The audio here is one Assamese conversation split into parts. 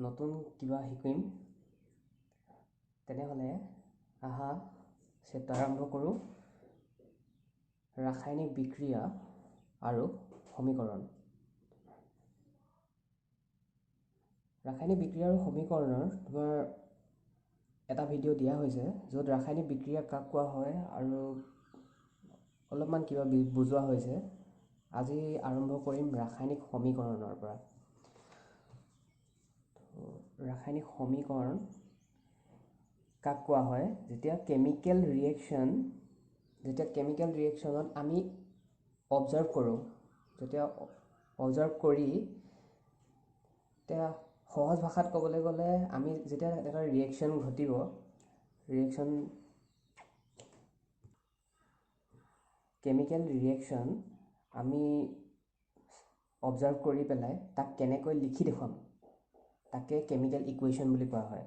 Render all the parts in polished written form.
নতুন কিবা শিকিম তেনেহ'লে আহা চেপ্টাৰ আৰম্ভ কৰোঁ ৰাসায়নিক বিক্ৰিয়া আৰু সমীকৰণ। ৰাসায়নিক বিক্ৰিয়া আৰু সমীকৰণৰ তোমাৰ এটা ভিডিঅ' দিয়া হৈছে য'ত ৰাসায়নিক বিক্ৰিয়া কাক কোৱা হয় আৰু অলপমান কিবা বুজোৱা হৈছে। আজি আৰম্ভ কৰিম ৰাসায়নিক সমীকৰণৰ পৰা। ৰাসায়নিক সমীকৰণ কাক কোৱা হয়? যেতিয়া কেমিকেল ৰিয়েকশ্যনত আমি অবজাৰ্ভ কৰোঁ, যেতিয়া অবজাৰ্ভ কৰি এতিয়া সহজ ভাষাত ক'বলৈ গ'লে আমি যেতিয়া এটা ৰিয়েকশ্যন ঘটিব, কেমিকেল ৰিয়েকশ্যন আমি অবজাৰ্ভ কৰি পেলাই তাক কেনেকৈ লিখি দেখুৱাম তাকে কেমিকেল ইকুৱেশ্যন বুলি কোৱা হয়।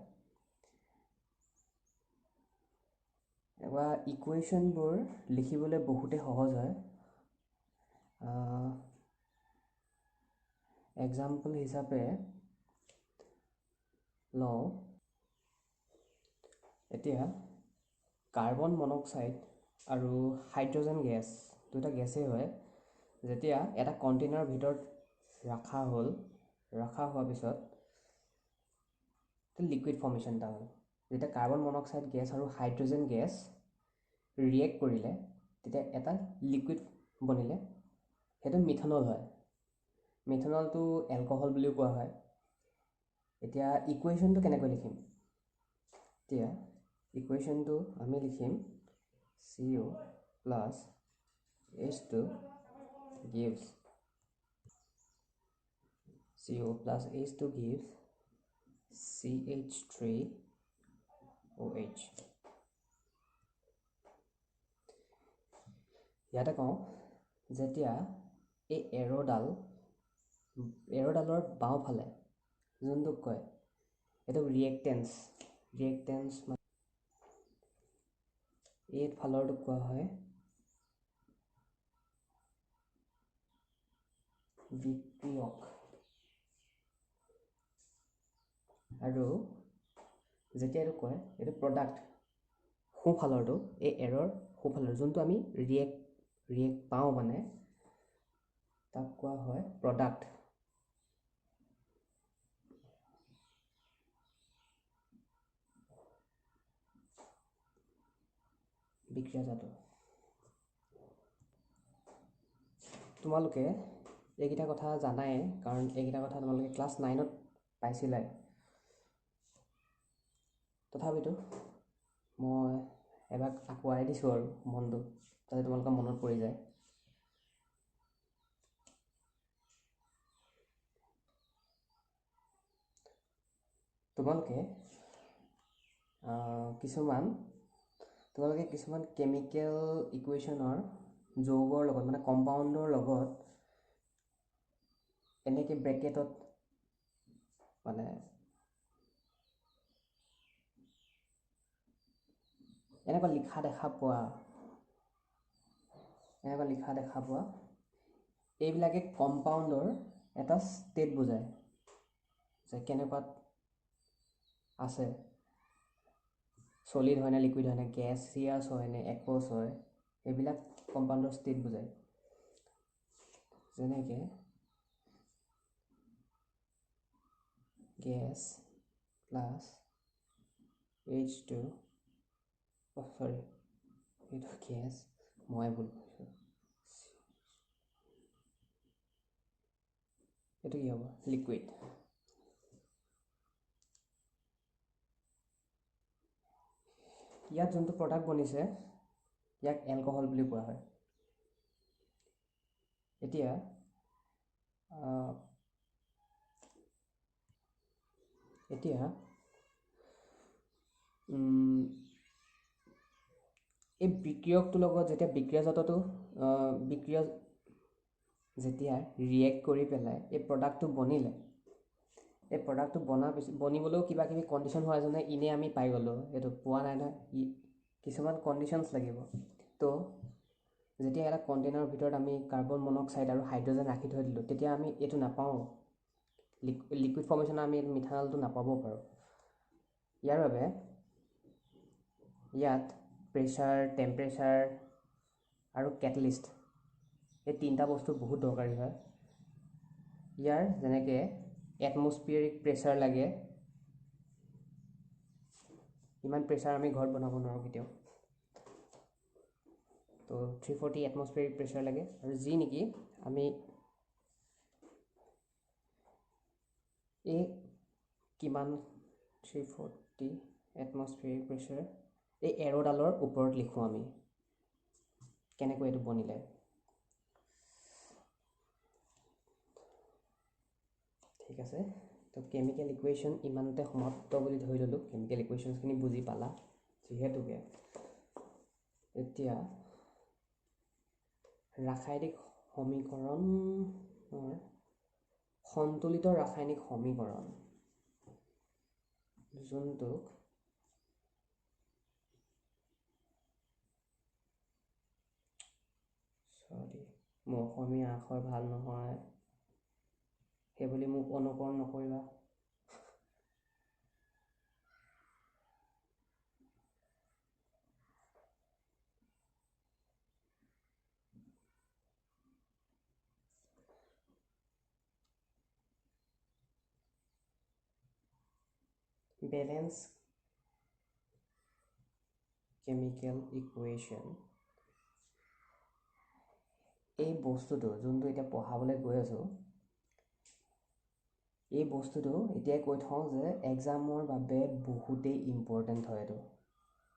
এনেকুৱা ইকুৱেশ্যনবোৰ লিখিবলৈ বহুতেই সহজ হয়। এক্সাম্পল হিচাপে লওঁ, এতিয়া কাৰ্বন মনক্সাইড আৰু হাইড্ৰজেন গেছ দুটা গেছেই হয়। যেতিয়া এটা কণ্টেইনাৰৰ ভিতৰত ৰখা হোৱাৰ পিছত লিকুইড ফৰ্মেশ্যন এটা হ'ল। যেতিয়া কাৰ্বন মনক্সাইড গেছ আৰু হাইড্ৰজেন গেছ ৰিয়েক্ট কৰিলে তেতিয়া এটা লিকুইড বনিলে, সেইটো মিথেনল হয়। মিথেনলটো এলকহল বুলিও কোৱা হয়। এতিয়া ইকুৱেশ্যনটো কেনেকৈ লিখিম? এতিয়া ইকুৱেশ্যনটো আমি লিখিম CO plus H2 gives CH3OH. ইয়াতে কওঁ যেতিয়া এই এৰ'ডালৰ বাওঁফালে যোনটোক কয় এইটো ৰিয়েক্টেঞ্চ এই ফালৰটোক কোৱা হয় বিক্ৰিয়ক, আৰু যেতিয়া এইটো কয় এইটো প্ৰডাক্ট। সোঁফালৰটো এই এৰৰ সোঁফালৰ যোনটো আমি ৰিয়েক্ট পাওঁ মানে তাক কোৱা হয় প্ৰডাক্ট। বিক্ৰিয়াজাত। তোমালোকে এইকেইটা কথা জানাই, কাৰণ এইকেইটা কথা তোমালোকে ক্লাছ 9ত পাইছিলাই। তথাপিতো মই এবাৰ আঁকোৱাই দিছোঁ আৰু মনটো, যাতে তোমালোকৰ মনত পৰি যায়। তোমালোকে কিছুমান কেমিকেল ইকুৱেশ্যনৰ যৌগৰ লগত মানে কম্পাউণ্ডৰ লগত এনেকৈ ব্ৰেকেটত মানে এনেকুৱা লিখা দেখা পোৱা, এইবিলাকে কম্পাউণ্ডৰ এটা ষ্টেট বুজায় যে কেনেকুৱাত আছে, চলিড হয় নে লিকুইড হয় নে গেছিয়াছ হয় নে একোয়াছ হয়, এইবিলাক কম্পাউণ্ডৰ ষ্টেট বুজায়। যেনেকৈ গেছ প্লাছ H2, এইটো গেছ, মই ভুল কৰিছোঁ, এইটো কি হ'ব? লিকুইড। ইয়াত যোনটো প্ৰডাক্ট বনিছে ইয়াক এলকহল বুলি কোৱা হয়। এতিয়া এই বিক্ৰিয়কটোৰ লগত যেতিয়া যেতিয়া ৰিয়েক্ট কৰি পেলাই এই প্ৰডাক্টটো বনিলে, এই প্ৰডাক্টটো বনিবলৈও কিবা কিবি কণ্ডিশ্যন হোৱা যেনে ইনে আমি পাই গ'লোঁ, এইটো পোৱা নাই নহয়, কিছুমান কণ্ডিশ্যনছ লাগিব। তো যেতিয়া এটা কণ্টেইনাৰৰ ভিতৰত আমি কাৰ্বন মনক্সাইড আৰু হাইড্ৰজেন ৰাখি থৈ দিলোঁ, তেতিয়া আমি এইটো নাপাওঁ লিকুইড ফৰ্মেশ্যনত আমি মিথানলটো নাপাব পাৰোঁ। ইয়াৰ বাবে ইয়াত প্ৰেছাৰ, টেম্পাৰেচাৰ আৰু কেটালিষ্ট এই তিনিটা বস্তু বহুত দৰকাৰী হয়। ইয়াৰ যেনেকৈ এটমস্ফিয়াৰিক প্ৰেছাৰ লাগে, ইমান প্ৰেছাৰ আমি ঘৰত বনাব নোৱাৰোঁ কেতিয়াও। তো 340 এটমস্ফিয়াৰিক প্ৰেছাৰ লাগে, আৰু যি নেকি আমি এই কিমান 340 এটমস্ফিয়াৰিক প্ৰেছাৰ এই এৰ'ডালৰ ওপৰত লিখোঁ আমি কেনেকৈ এইটো বনিলে। ঠিক আছে, তো কেমিকেল ইকুৱেশ্যন ইমানতে সমাপ্ত বুলি ধৰি ল'লোঁ। কেমিকেল ইকুৱেশ্যনছখিনি বুজি পালা যিহেতুকে এতিয়া ৰাসায়নিক সমীকৰণৰ সন্তুলিত ৰাসায়নিক সমীকৰণ যোনটোক মোৰ অসমীয়া আখৰ ভাল নহয়, সেইবুলি মোক অনুকৰণ নকৰিবা। বেলেন্স কেমিকেল ইকুৱেশ্যন এই বস্তুটো যোনটো এতিয়া পঢ়াবলৈ গৈ আছোঁ, এই বস্তুটো এতিয়াই কৈ থওঁ যে এক্সামৰ বাবে বহুতেই ইম্পৰ্টেণ্ট হয়। এইটো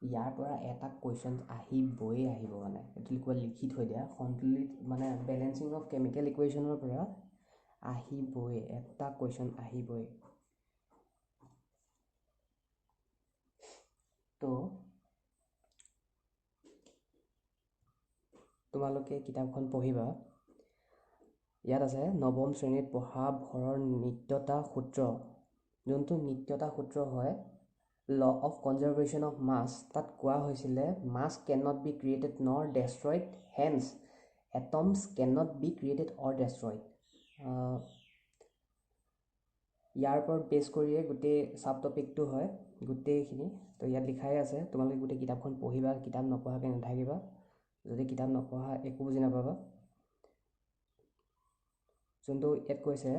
ইয়াৰ পৰা এটা কুৱেশ্যন আহিবই আহিব, মানে এইটো লিখি থৈ দিয়া। সন্তুলিত মানে বেলেঞ্চিং অফ কেমিকেল ইকুৱেশ্যনৰ পৰা আহিবই এটা কুৱেশ্যন আহিবই। তো তোমালোকে কিতাপখন পঢ়িবা। ইয়াত আছে নৱম শ্ৰেণীত পঢ়া ভৰৰ নিত্যতা সূত্ৰ, যোনটো নিত্যতা সূত্ৰ হয় law of conservation of mass. তাত কোৱা হৈছিলে mass can not be created nor destroyed, hence atoms can not be created or destroyed. ইয়াৰ ওপৰত বেছ কৰিয়ে গোটেই ছাব টপিকটো হয় গোটেইখিনি। তো ইয়াত লিখাই আছে, তোমালোকে গোটেই কিতাপখন পঢ়িবা, কিতাপ নপঢ়াকৈ নাথাকিবা। যদি কিতাপ নপঢ়া একো বুজি নাপাবা। যোনটো ইয়াত কৈছে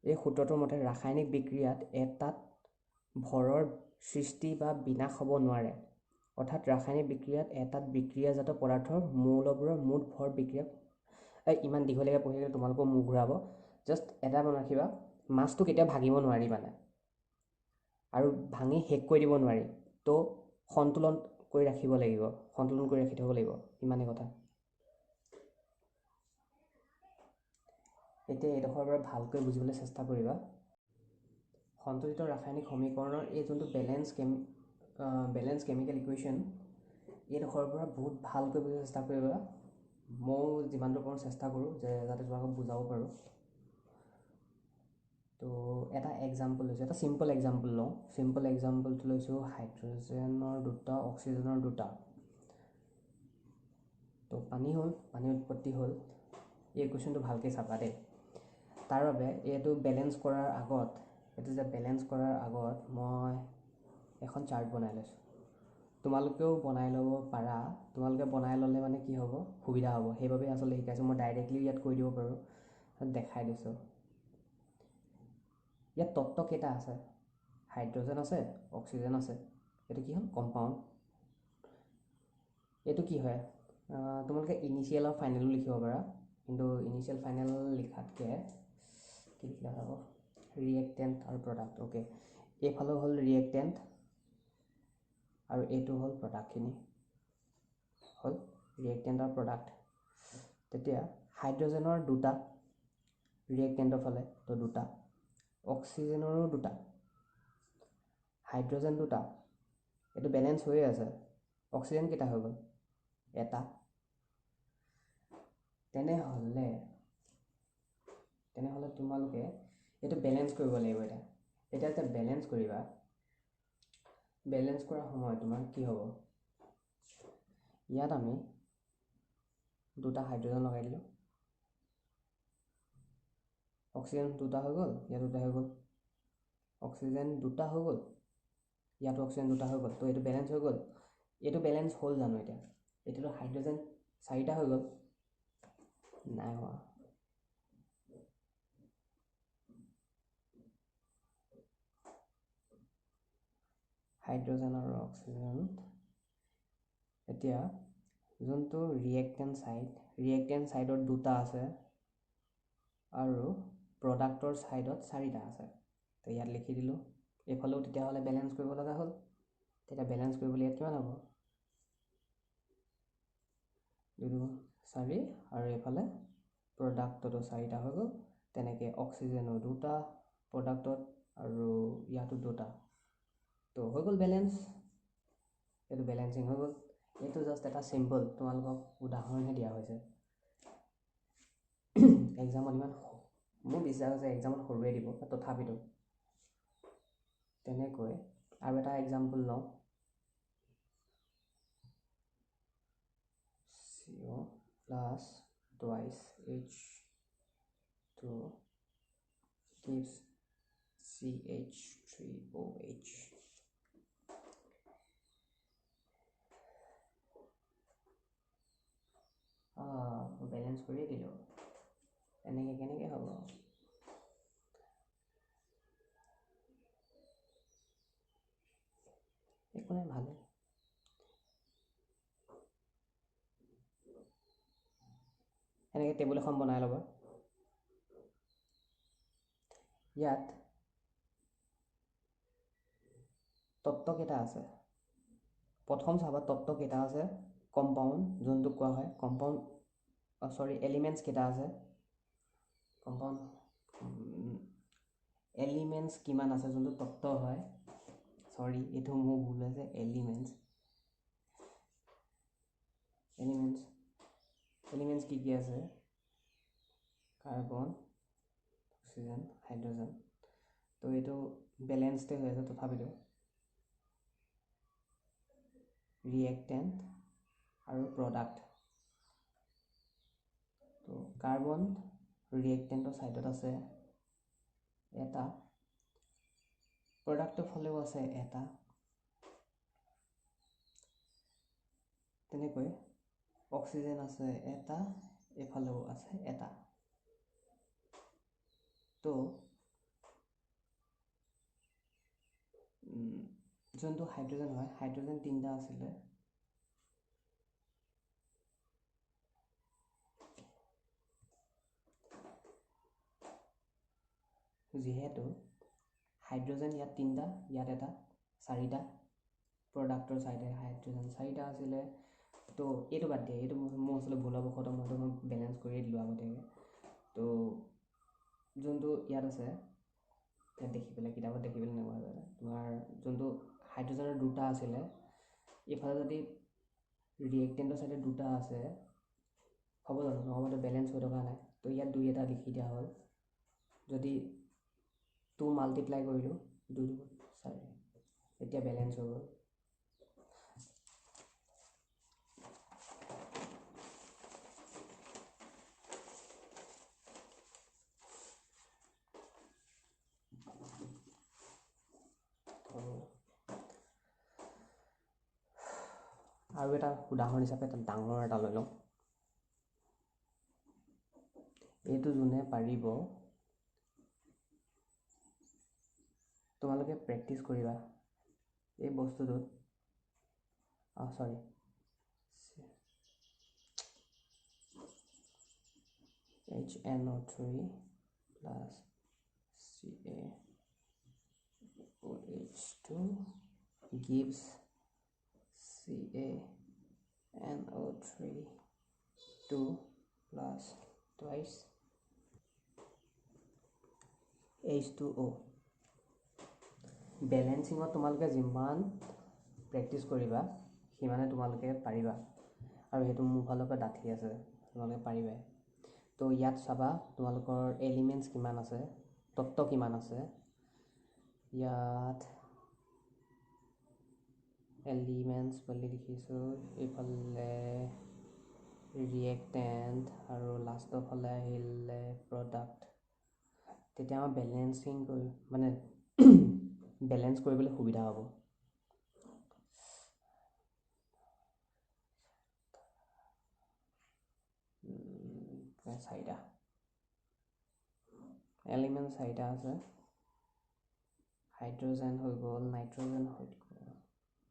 এই সূত্ৰটোৰ মতে ৰাসায়নিক বিক্ৰিয়াত এটাত ভৰৰ সৃষ্টি বা বিনাশ হ'ব নোৱাৰে। অৰ্থাৎ ৰাসায়নিক বিক্ৰিয়াত এটাত বিক্ৰিয়াজাত পদাৰ্থৰ মৌলবোৰৰ মুঠ ভৰ বিক্ৰিয়া। ইমান দীঘলীয়াকৈ পঢ়িলে তোমালোকৰ মুখ ঘূৰাব। জাষ্ট এটা মনত ৰাখিবা, মাছটো কেতিয়াও ভাঙিব নোৱাৰি মানে, আৰু ভাঙি শেষ কৰি দিব নোৱাৰি। তো সন্তুলন কৰি ৰাখিব লাগিব, সন্তুলন কৰি ৰাখি থ'ব লাগিব, ইমানেই কথা। এতিয়া এইডোখৰৰ পৰা ভালকৈ বুজিবলৈ চেষ্টা কৰিবা। সন্তুলিত ৰাসায়নিক সমীকৰণৰ এই যোনটো বেলেঞ্চ কেমিকেল ইকুৱেশ্যন, এইডোখৰৰ পৰা বহুত ভালকৈ বুজিবলৈ চেষ্টা কৰিবা। ময়ো যিমানটো পাৰোঁ চেষ্টা কৰোঁ যে যাতে তোমালোকক বুজাব পাৰোঁ। তো এটা এক্সাম্পল লৈছোঁ, এটা চিম্পল এক্সাম্পল লওঁ। চিম্পল এক্সাম্পলটো লৈছোঁ হাইড্ৰজেনৰ দুটা, অক্সিজেনৰ দুটা। তো পানী হ'ল, পানী উৎপত্তি হ'ল। এই কুৱেশ্যনটো ভালকৈ চাবা দেই। তাৰ বাবে এইটো বেলেঞ্চ কৰাৰ আগত মই এখন চাৰ্ট বনাই লৈছোঁ। তোমালোকেও বনাই ল'ব পাৰা। তোমালোকে বনাই ল'লে মানে কি হ'ব, সুবিধা হ'ব। সেইবাবে আচলতে শিকাইছোঁ। মই ডাইৰেক্টলি ইয়াত কৈ দিব পাৰোঁ, দেখাই দিছোঁ। ইয়াত তত্ত্ব কেইটা আছে? হাইড্ৰজেন আছে, অক্সিজেন আছে। এইটো কি হ'ল? কম্পাউণ্ড। এইটো কি হয়? তোমালোকে ইনিচিয়েল আৰু ফাইনেলো লিখিব পাৰা, কিন্তু ইনিচিয়েল ফাইনেল লিখাতকৈ কি লিখিলে হ'ব? ৰিয়েক্টেণ্ট আৰু প্ৰডাক্ট। অ'কে, এইফালেও হ'ল ৰিয়েক্টেণ্ট আৰু এইটো হ'ল প্ৰডাক্টখিনি। হ'ল ৰিয়েক্টেণ্ট আৰু প্ৰডাক্ট। তেতিয়া হাইড্ৰজেনৰ দুটা, ৰিয়েক্টেণ্টৰ ফালে তো দুটা, অক্সিজেনৰো দুটা, হাইড্ৰজেন দুটা। এইটো বেলেঞ্চ হৈয়ে আছে। অক্সিজেন কেইটা হৈ গ'ল? এটা। তেনেহ'লে তোমালোকে এইটো বেলেঞ্চ কৰিব লাগিব। এতিয়া যেতিয়া বেলেঞ্চ কৰিবা, বেলেঞ্চ কৰাৰ সময়ত তোমাৰ কি হ'ব? ইয়াত আমি দুটা হাইড্ৰজেন লগাই দিলোঁ, অক্সিজেন দুটা হৈ গ'ল, ইয়াত দুটা হৈ গ'ল, অক্সিজেন দুটা হৈ গ'ল, ইয়াতো অক্সিজেন দুটা হৈ গ'ল। তো এইটো বেলেঞ্চ হৈ গ'ল। এইটো বেলেঞ্চ হ'ল জানো? এতিয়া এতিয়াতো হাইড্ৰজেন 4টা হৈ গ'ল, নাই হোৱা। হাইড্ৰজেন আৰু অক্সিজেন এতিয়া যোনটো ৰিয়েক্টেণ্ট ছাইডত দুটা আছে আৰু প্ৰডাক্টৰ ছাইডত 4টা আছে। তো ইয়াত লিখি দিলোঁ। এইফালেও তেতিয়াহ'লে বেলেঞ্চ কৰিব লগা হ'ল। তেতিয়া বেলেঞ্চ কৰিবলৈ ইয়াত কিমান হ'ব? 2 4 আৰু এইফালে প্ৰডাক্টতো 4টা হৈ গ'ল। তেনেকৈ অক্সিজেনো দুটা প্ৰডাক্টত আৰু ইয়াতো দুটা। তো হৈ গ'ল বেলেঞ্চ। এইটো বেলেঞ্চিং হৈ গ'ল। এইটো জাষ্ট এটা চিম্পল তোমালোকক উদাহৰণহে দিয়া হৈছে। এক্সামত ইমান মোৰ বিশ্বাস আছে এক্সামত সৰুৱে দিব, তথাপিতো তেনেকৈ আৰু এটা এক্সাম্পল লওঁ। CO plus twice H2 gives CH3OH. Balance কৰিয়ে দিলোঁ। এনেকৈ কেনেকৈ হ'ব? একো নাই, ভালে। এনেকৈ টেবুল এখন বনাই ল'বা। ইয়াত তত্ত্ব কেইটা আছে? প্ৰথম চাবা তত্ত্ব কেইটা আছে। কম্পাউণ্ড যোনটোক কোৱা হয় কম্পাউণ্ড, এলিমেণ্টছ কেইটা আছে? কম্পাউণ্ড এলিমেণ্টছ কিমান আছে যোনটো তত্ত্ব হয়? এইটো মোৰ ভুল হৈছে। এলিমেণ্টছ কি কি আছে? Carbon, oxygen, hydrogen. তো এইটো বেলেঞ্চডে হৈ আছে তথাপিতো। ৰিয়েক্টেণ্ট আৰু প্ৰডাক্ট। তো কাৰ্বন ৰিয়েক্টেণ্টৰ ছাইডত আছে এটা, প্ৰডাক্টৰ ফালেও আছে এটা। তেনেকৈ অক্সিজেন আছে এটা, এফালেও আছে এটা। তো যোনটো হাইড্ৰজেন হয়, হাইড্ৰজেন 3টা আছিলে। যিহেতু হাইড্ৰজেন ইয়াত 3টা, ইয়াত এটা, 4টা। প্ৰডাক্টৰ ছাইডে হাইড্ৰজেন 4টা আছিলে। তো এইটো বাদ দিয়ে, এইটো মোৰ আচলতে ভুলবশতঃ মই বেলেঞ্চ কৰিয়ে দিলোঁ আগতীয়াকৈ। তো যোনটো ইয়াত আছে, ইয়াত দেখি পেলাই কিতাপত দেখি পেলাই নেপাহৰিবা। তোমাৰ যোনটো হাইড্ৰজেনৰ দুটা আছিলে, এইফালে যদি ৰিয়েক্টেণ্টৰ ছাইডে দুটা আছে, হ'ব জানো? নহ'বতো, বেলেঞ্চ হৈ থকা নাই। তো ইয়াত 2 এটা লিখি দিয়া হ'ল। যদি 2 মাল্টিপ্লাই কৰিলোঁ, 2 2 4, এতিয়া বেলেঞ্চ হৈ গ'ল। আৰু এটা উদাহৰণ হিচাপে এটা ডাঙৰ এটা লৈ লওঁ। এইটো যোনে পাৰিব, তোমালোকে প্ৰেক্টিছ কৰিবা এই বস্তুটোত। HNO3 plus CaOH2 gives CaNO3 2 plus twice H2O. বেলেঞ্চিঙত তোমালোকে যিমান প্ৰেক্টিছ কৰিবা সিমানে তোমালোকে পাৰিবা, আৰু সেইটো মোৰ ফালৰ পৰা ডাঠি আছে, তোমালোকে পাৰিবাই। তো ইয়াত চাবা তোমালোকৰ এলিমেণ্টছ কিমান আছে, তত্ত্ব কিমান আছে। ইয়াত এলিমেণ্টছ বুলি লিখিছোঁ, এইফালে ৰিয়েক্টেণ্ট আৰু লাষ্টৰ ফালে আহিলে প্ৰডাক্ট। তেতিয়া আমাৰ বেলেঞ্চিং কৰি মানে বেলেঞ্চ কৰিবলৈ সুবিধা হ'ব। চাৰিটা এলিমেণ্ট চাৰিটা আছে, হাইড্ৰজেন হৈ গ'ল, নাইট্ৰজেন হৈ গ'ল,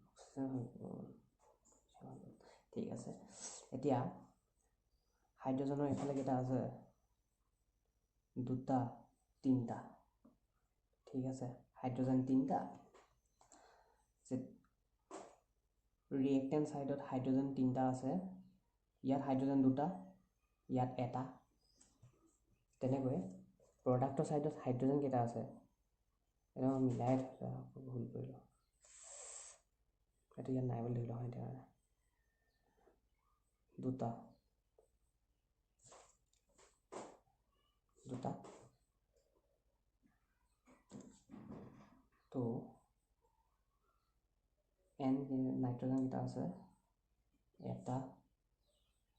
অক্সিজেন হৈ গ'ল। ঠিক আছে, এতিয়া হাইড্ৰজেনৰ এইফালে কেইটা আছে, দুটা তিনিটা। ঠিক আছে, হাইড্ৰজেন তিনিটা, ৰিয়েক্টেণ্ট ছাইডত হাইড্ৰজেন তিনিটা আছে, ইয়াত হাইড্ৰজেন দুটা, ইয়াত এটা। তেনেকৈ প্ৰডাক্টৰ ছাইডত হাইড্ৰজেন কেইটা আছে, এইটো মই মিলাই থৈছোঁ, ভুল কৰিলোঁ, এইটো ইয়াত নাই বুলি ধৰি লওঁ। এতিয়া দুটা দুটা তো এন নাইট্ৰজেন কেইটা আছে, এটা,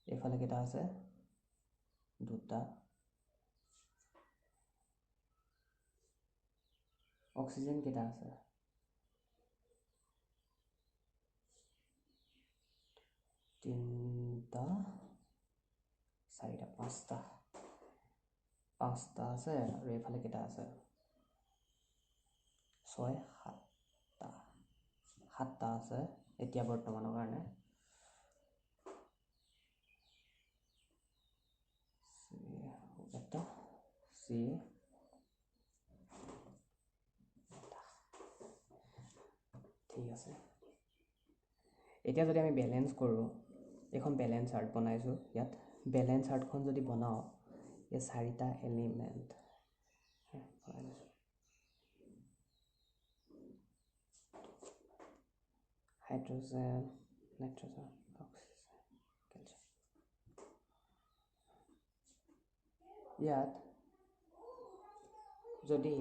এইফালে কেইটা আছে, দুটা, অক্সিজেন কেইটা আছে, তিনিটা, চাৰিটা, পাঁচটা আছে, আৰু এইফালে কেইটা আছে, ছয় সাতটা আছে এতিয়া বৰ্তমানৰ কাৰণে। এটা চি ঠিক আছে। এতিয়া যদি আমি বেলেঞ্চ কৰোঁ, এইখন বেলেঞ্চ চাৰ্ট বনাইছোঁ, ইয়াত বেলেঞ্চ চাৰ্টখন যদি বনাওঁ, এই চাৰিটা element hydrogen, nitrogen, oxygen, calcium, ইয়াত যদি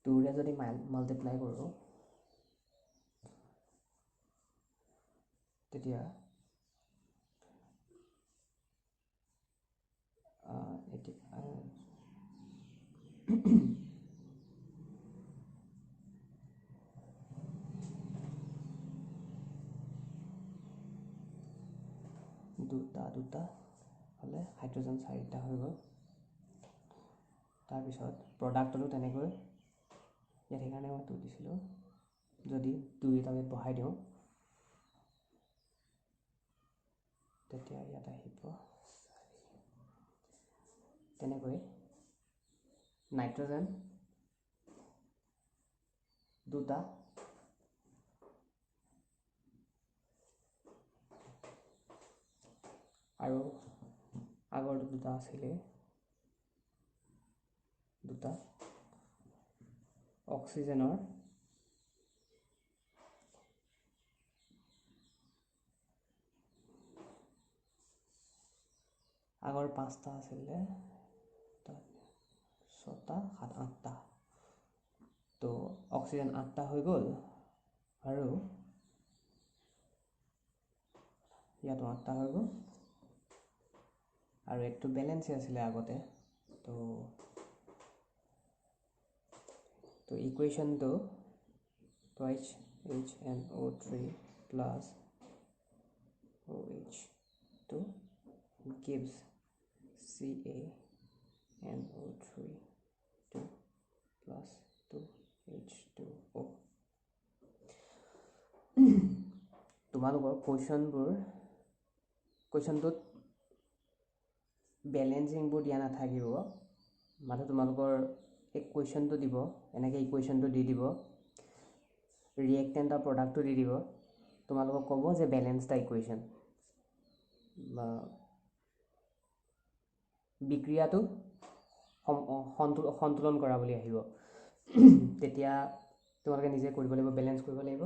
2ৰে যদি মাল্টিপ্লাই কৰোঁ, তেতিয়া দুটা হ'লে হাইড্ৰজেন চাৰিটা হৈ গ'ল। তাৰপিছত প্ৰডাক্টতো তেনেকৈ ইয়াত সেইকাৰণে মই 2 দিছিলোঁ, যদি 2 এটা ইয়াত বহাই দিওঁ, তেতিয়া ইয়াত আহিব। তেনেকৈ নাইট্ৰজেন দুটা, আৰু আগৰ দুটা আছিলে, দুটা, অক্সিজেনৰ আগৰ 5টা আছিলে, 6টা, 7, 8টা, তো অক্সিজেন 8টা হৈ গ'ল, আৰু ইয়াতো 8টা হৈ গ'ল, আৰু একটো বেলেঞ্চে আছিলে আগতে। তো ইকুৱেশ্যনটো twice HNO3 plus OH2 gives CaNO3 2 plus 2H2O। তোমালোকৰ কুৱেশ্যনটোত বেলেঞ্চিংবোৰ দিয়া নাথাকিব, মাত্ৰ তোমালোকৰ এই কুৱেশ্যনটো দিব, এনেকৈ ইকুৱেশ্যনটো দি দিব, ৰিয়েক্টেণ্ট আৰু প্ৰডাক্টটো দি দিব, তোমালোকক ক'ব যে বেলেঞ্চ দ্য ইকুৱেশ্যন, বা বিক্ৰিয়াটো সন্তুলন কৰা বুলি আহিব। তেতিয়া তোমালোকে নিজে কৰিব লাগিব, বেলেঞ্চ কৰিব লাগিব।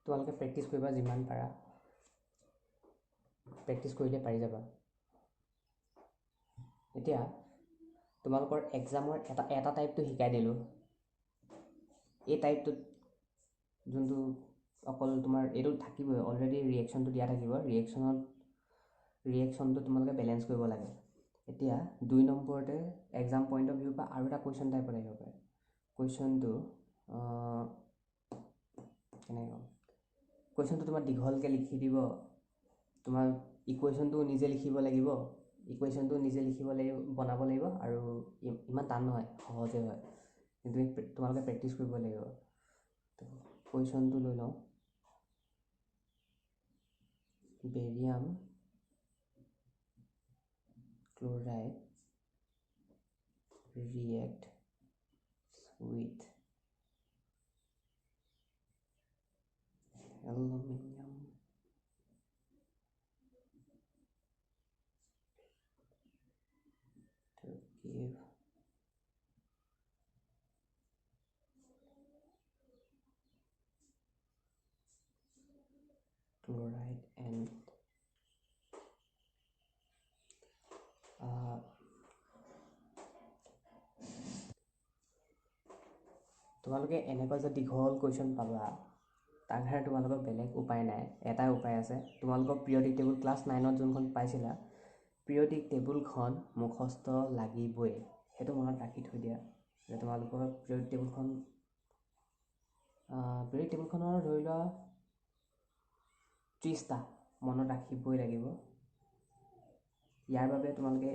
তোমালোকে প্ৰেক্টিছ কৰিবা, যিমান পাৰা প্ৰেক্টিছ কৰিলে পাৰি যাবা। এতিয়া তোমালোকৰ এক্সামৰ এটা টাইপটো শিকাই দিলোঁ। এই টাইপটোত যোনটো অকল তোমাৰ এইটো থাকিবই, অলৰেডি ৰিয়েকশ্যনটো দিয়া থাকিব, ৰিয়েকশ্যনত ৰিয়েকশ্যনটো তোমালোকে বেলেঞ্চ কৰিব লাগে। এতিয়া 2 নম্বৰতে এক্সাম পইণ্ট অফ ভিউৰ পৰা আৰু এটা কুৱেশ্যন টাইপত আহিব পাৰে। কুৱেশ্যনটো কেনেকৈ ক'ম, কুৱেশ্যনটো তোমাৰ দীঘলকৈ লিখি দিব, তোমাৰ ইকুৱেশ্যনটো নিজে লিখিব লাগিব, বনাব লাগিব, আৰু ইমান টান নহয়, সহজে হয়, কিন্তু তোমালোকে প্ৰেক্টিচ কৰিব লাগিব। কুৱেশ্যনটো লৈ লওঁ, barium chloride react with aluminum to give chloride and তোমালোকে এনেকুৱা যে দীঘল কুৱেশ্যন পাবা, তাৰ কাৰণে তোমালোকৰ বেলেগ উপায় নাই। এটাই উপায় আছে, তোমালোকৰ পিৰিয়ডিক টেবুল ক্লাছ 9ত যোনখন পাইছিলা, পিৰিয়ডিক টেবুলখন মুখস্থ লাগিবই, সেইটো মনত ৰাখি থৈ দিয়া যে তোমালোকৰ পিৰিয়ডিক টেবুলখনৰ ধৰি লোৱা 30টা মনত ৰাখিবই লাগিব। ইয়াৰ বাবে তোমালোকে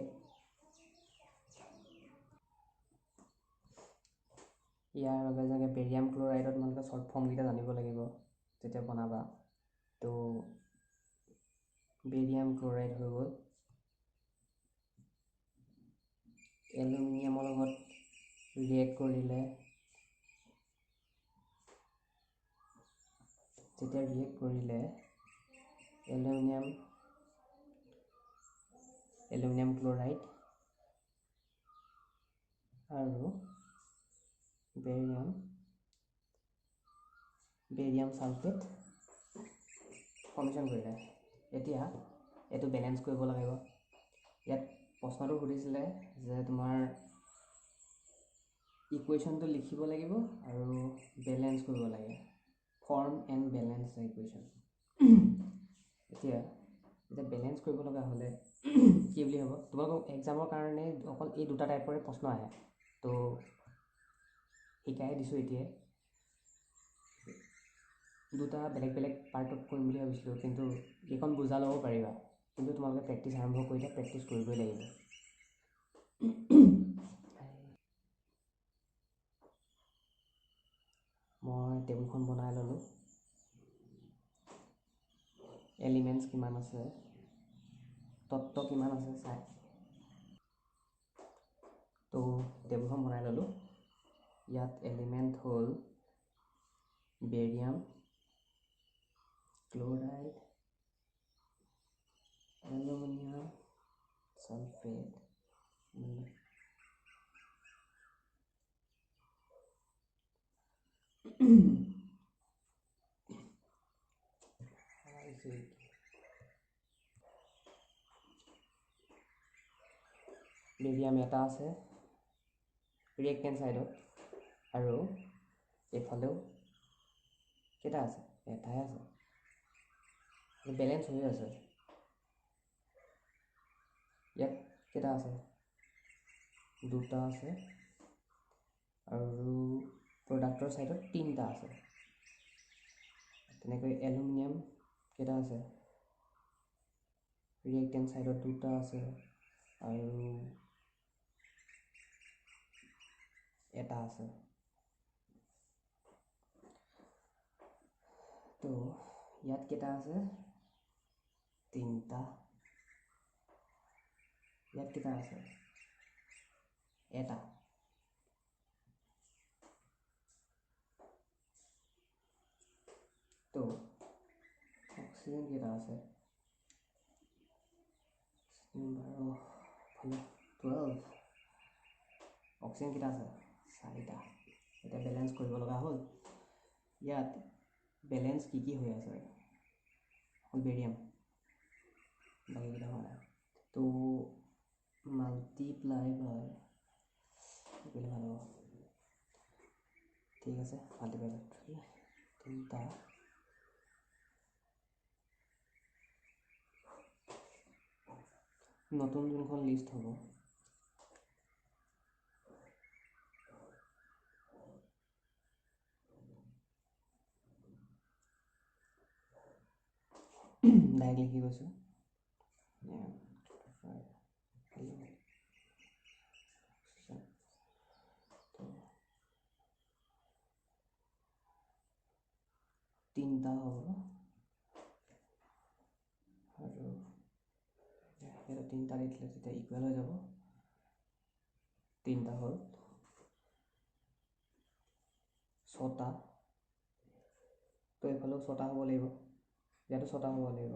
যেনেকৈ বেৰিয়াম ক্ল'ৰাইডত তোমালোকে শ্বৰ্ট ফৰ্মকেইটা জানিব লাগিব যেতিয়া বনাবা। তো বেৰিয়াম ক্ল'ৰাইড হৈ গ'ল, এলুমিনিয়ামৰ লগত ৰিয়েক্ট কৰিলে, যেতিয়া ৰিয়েক্ট কৰিলে এলুমিনিয়াম ক্ল'ৰাইড আৰু বেৰিয়াম ছালফেট ফৰ্মেশ্যন কৰিলে। এতিয়া এইটো বেলেঞ্চ কৰিব লাগিব। ইয়াত প্ৰশ্নটো সুধিছিলে যে তোমাৰ ইকুৱেশ্যনটো লিখিব লাগিব আৰু বেলেঞ্চ কৰিব লাগে, form and balance the equation. এতিয়া বেলেঞ্চ কৰিব লগা হ'লে কি বুলি হ'ব, তোমালোকক এক্সামৰ কাৰণে অকল এই দুটা টাইপৰে প্ৰশ্ন আহে, তো শিকাই দিছোঁ এতিয়াই। দুটা বেলেগ বেলেগ পাৰ্টত কৰিম বুলি ভাবিছিলোঁ, কিন্তু এইখন বুজা ল'ব পাৰিবা, কিন্তু তোমালোকে প্ৰেক্টিচ আৰম্ভ কৰিলে প্ৰেক্টিচ কৰিবই লাগিব। মই টেবুলখন বনাই ল'লোঁ, এলিমেণ্টছ কিমান আছে, তত্ত্ব কিমান আছে চাই, তো টেবুলখন বনাই ল'লোঁ। ইয়াত এলিমেণ্ট হ'ল barium chloride, aluminium sulphate, barium এটা আছে ৰিয়েক্টেণ্ট ছাইডত, আৰু এইফালেও কেইটা আছে, এটাই আছে, বেলেঞ্চ হৈ আছে। ইয়াত কেইটা আছে, দুটা আছে, আৰু প্ৰডাক্টৰ ছাইডত 3টা আছে। তেনেকৈ এলুমিনিয়াম কেইটা আছে, ৰিয়েক্টেণ্ট ছাইডত 2টা আছে আৰু এটা আছে। তো ইয়াত কেইটা আছে, 3টা, ইয়াত কেইটা আছে, এটা। তো অক্সিজেন কেইটা আছে, 12, অক্সিজেন কেইটা আছে, 4টা। এতিয়া বেলেঞ্চ কৰিব লগা হ'ল। ইয়াত বেলেঞ্চ কি কি হৈ আছে, অকল বেৰিয়াম, বাকীকেইটা হোৱা নাই। তো মাল্টিপ্লাই বাই কৰিলে ভাল হ'ব, ঠিক আছে, মাল্টিপ্লাই বাই 3, 3টা নতুন যোনখন লিষ্ট হ'ব ডাইৰেক্ট লিখি গৈছোঁ তিনিটা হ'ব আৰু সেইটো তিনিটা দি দিলে তেতিয়া ইকুৱেল হৈ যাব তিনিটা হ'ল ছটা তো এইফালেও ছটা হ'ব লাগিব ইয়াতো ছটা হ'ব লাগিব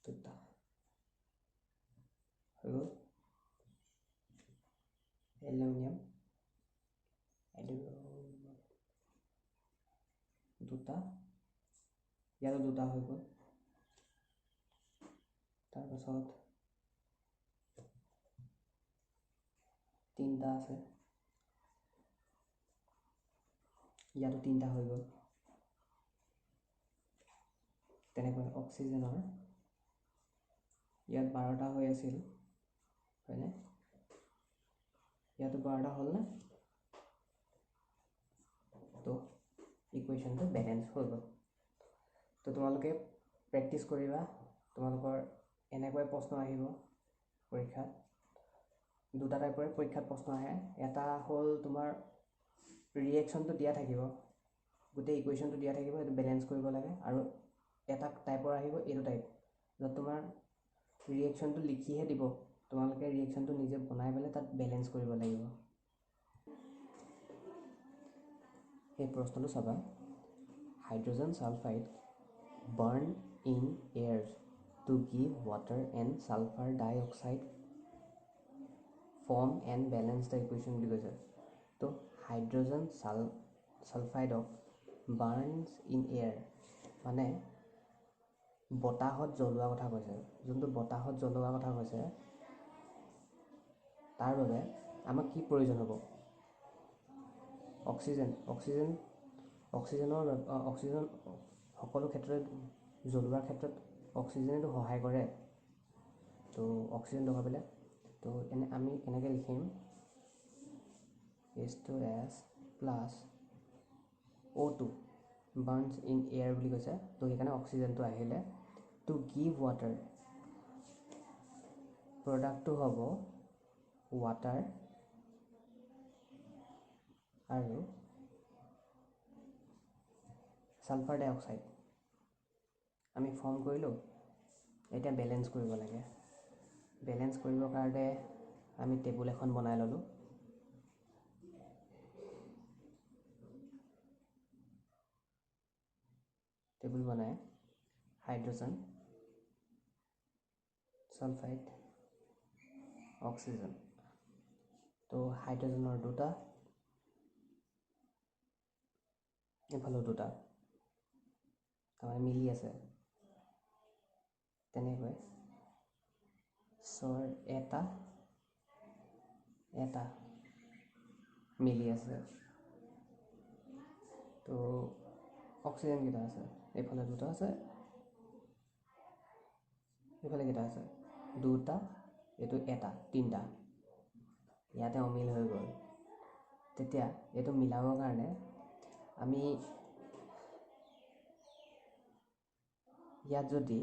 দুটা হৈ গ'ল এলুমিনিয়াম দুটা ইয়াতো দুটা হৈ গ'ল তাৰপাছত তিনিটা আছে ইয়াতো তিনিটা হৈ গ'ল তেনেকৈ অক্সিজেনৰ ইয়াত 12টা হৈ আছিল হয়নে ইয়াতো 12টা হ'লনে তো ইকুৱেশ্যনটো বেলেঞ্চ হৈ গ'ল তো তোমালোকে প্ৰেক্টিছ কৰিবা তোমালোকৰ এনেকৈ প্ৰশ্ন আহিব পৰীক্ষাত দুটা টাইপৰে পৰীক্ষাত প্ৰশ্ন আহে এটা হ'ল তোমাৰ ৰিয়েকশ্যনটো দিয়া থাকিব গোটেই ইকুৱেশ্যনটো দিয়া থাকিব সেইটো বেলেঞ্চ কৰিব লাগে আৰু এটা টাইপৰ আহিব এইটো টাইপ য'ত তোমাৰ ৰিয়েকশ্যনটো লিখিহে দিব তোমালোকে ৰিয়েকশ্যনটো নিজে বনাই পেলাই তাত বেলেঞ্চ কৰিব লাগিব সেই প্ৰশ্নটো চাবা hydrogen sulphide burn in air to give water and sulphur dioxide form and balance the equation বুলি কৈছে তো হাইড্ৰজেন ছালফাইডক বাৰ্ণছ ইন এয়াৰ মানে বতাহত জ্বলোৱা কথা কৈছে যোনটো বতাহত জ্বলোৱা কথা কৈছে তাৰ বাবে আমাক কি প্ৰয়োজন হ'ব অক্সিজেন অক্সিজেন সকলো ক্ষেত্ৰত জ্বলোৱাৰ ক্ষেত্ৰত অক্সিজেনেতো সহায় কৰে তো অক্সিজেন লগাবলৈ তো আমি কেনেকৈ লিখিম H2S plus O2 Barnes in air বুলি কৈছে তো সেইকাৰণে অক্সিজেনটো আহিলে টু গিভ ৱাটাৰ প্ৰডাক্টটো হ'ব ৱাটাৰ আৰু ছালফাৰ ডাই অক্সাইড আমি ফৰ্ম কৰিলোঁ এতিয়া বেলেঞ্চ কৰিব লাগে বেলেঞ্চ কৰিবৰ কাৰণে আমি টেবুল এখন বনাই ল'লোঁ টেবুল বনাই হাইড্ৰজেন ছালফাইড অক্সিজেন তো হাইড্ৰজেনৰ দুটা এইফালেও দুটা তাৰমানে মিলি আছে তেনেকৈ ছৰ এটা মিলি আছে তো অক্সিজেন কেইটা আছে এইফালে দুটা আছে এইফালে কেইটা আছে দুটা এইটো এটা তিনিটা ইয়াতে অমিল হৈ গ'ল তেতিয়া এইটো মিলাবৰ কাৰণে আমি ইয়াত যদি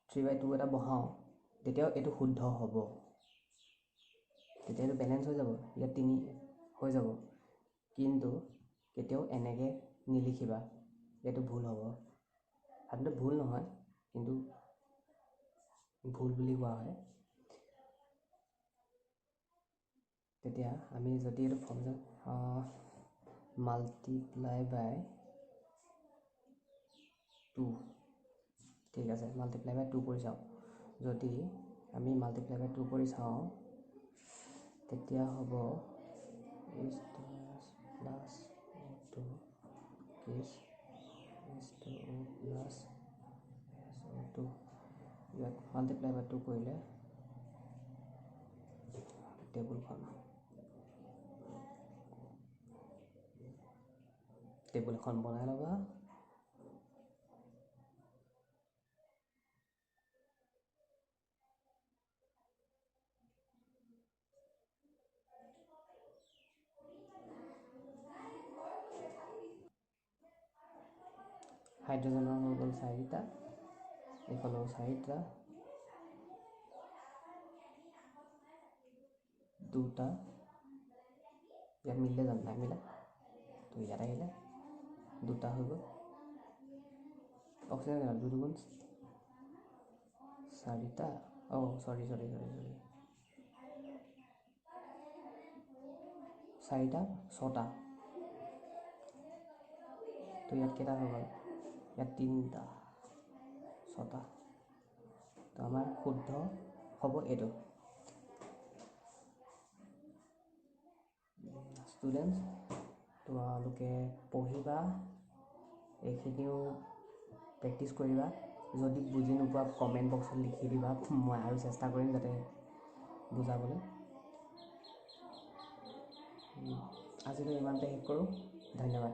3/2 এটা বহাওঁ তেতিয়াও এইটো শুদ্ধ হ'ব তেতিয়া এইটো বেলেঞ্চ হৈ যাব ইয়াত 3 হৈ যাব কিন্তু কেতিয়াও এনেকৈ নিলিখিবা এইটো ভুল হ'ব সাধাৰণতে ভুল নহয় কিন্তু ভুল বুলি কোৱা হয় তেতিয়া আমি যদি এইটো ফৰ্মুলা মাল্টিপ্লাই বাই 2 ঠিক আছে মাল্টিপ্লাই বাই 2 কৰি চাওঁ যদি আমি মাল্টিপ্লাই বাই 2 কৰি চাওঁ তেতিয়া হ'ব plus O2 H2O plus SO2 ইয়াত মাল্টিপ্লাই বাই 2 কৰিলে টেবুল এখন বনাই ল'বা হাইড্ৰজেনৰ হৈ গ'ল 4টা, এইফালেও 4টা, 2টা, ইয়াত মিলিলে জানো নাই মিলা, তো ইয়াত আহিলে 2টা হৈ গ'ল। অক্সিজেন 2 2 4টা, চৰি 4টা 6টা, তো ইয়াত কেইটা হৈ গ'ল, ইয়াত 3টা 6টা, তো আমাৰ শুদ্ধ হ'ব এইটো। ষ্টুডেণ্টছ, তোমালোকে পঢ়িবা, এইখিনিও প্ৰেক্টিছ কৰিবা। যদি বুজি নোপোৱা কমেণ্ট বক্সত লিখি দিবা, মই আৰু চেষ্টা কৰিম যাতে বুজাবলৈ। আজিলৈ ইমানতে শেষ কৰোঁ, ধন্যবাদ।